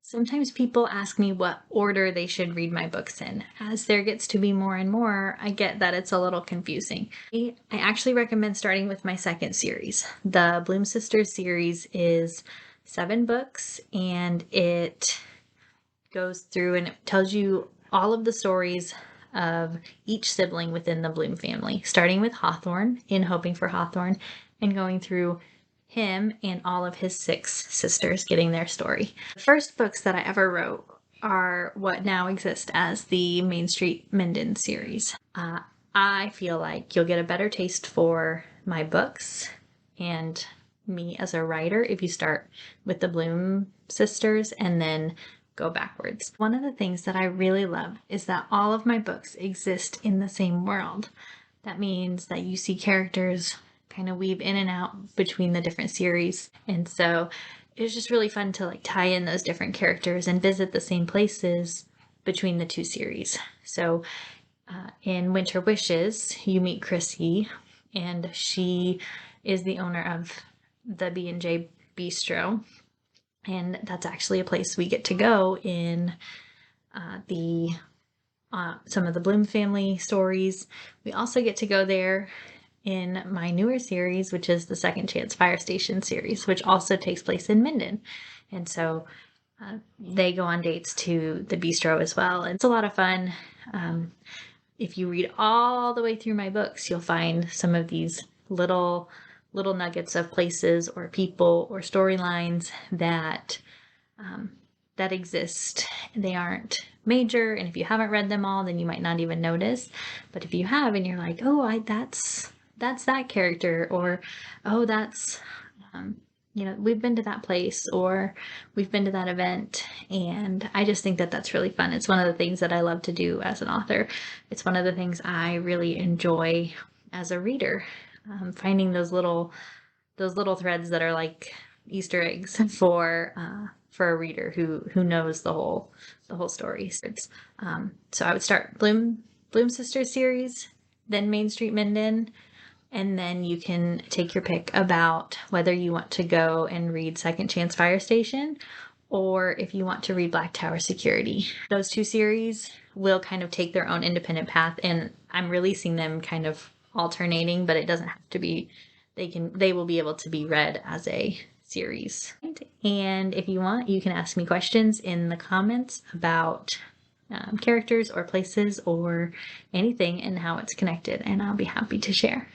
Sometimes people ask me what order they should read my books in. As there gets to be more and more, I get that it's a little confusing. I actually recommend starting with my second series. The Bloom Sisters series is 7 books, and it goes through and it tells you all of the stories of each sibling within the Bloom family, starting with Hawthorne in Hoping for Hawthorne and going through him and all of his 6 sisters getting their story. The first books that I ever wrote are what now exist as the Main Street Minden series. I feel like you'll get a better taste for my books and me as a writer if you start with the Bloom sisters and then go backwards. One of the things that I really love is that all of my books exist in the same world. That means that you see characters kind of weave in and out between the different series. And so it was just really fun to tie in those different characters and visit the same places between the 2 series. So in Winter Wishes, you meet Chrissy, and she is the owner of the B&J Bistro. And that's actually a place we get to go in some of the Bloom family stories. We also get to go there in my newer series, which is the Second Chance Fire Station series, which also takes place in Minden. And so they go on dates to the bistro as well. And it's a lot of fun. If you read all the way through my books, you'll find some of these little nuggets of places or people or storylines that exist. They aren't major, and if you haven't read them all, then you might not even notice. But if you have, and you're like, oh, that's that character, or oh, that's we've been to that place, or we've been to that event. And I just think that that's really fun. It's one of the things that I love to do as an author. It's one of the things I really enjoy as a reader, finding those little threads that are like Easter eggs for a reader who knows the whole story. So I would start Bloom Sisters series, then Main Street Minden, and then you can take your pick about whether you want to go and read Second Chance Fire Station or if you want to read Black Tower Security. Those 2 series will kind of take their own independent path, and I'm releasing them kind of alternating, but it doesn't have to be. They will be able to be read as a series. And if you want, you can ask me questions in the comments about characters or places or anything and how it's connected, and I'll be happy to share.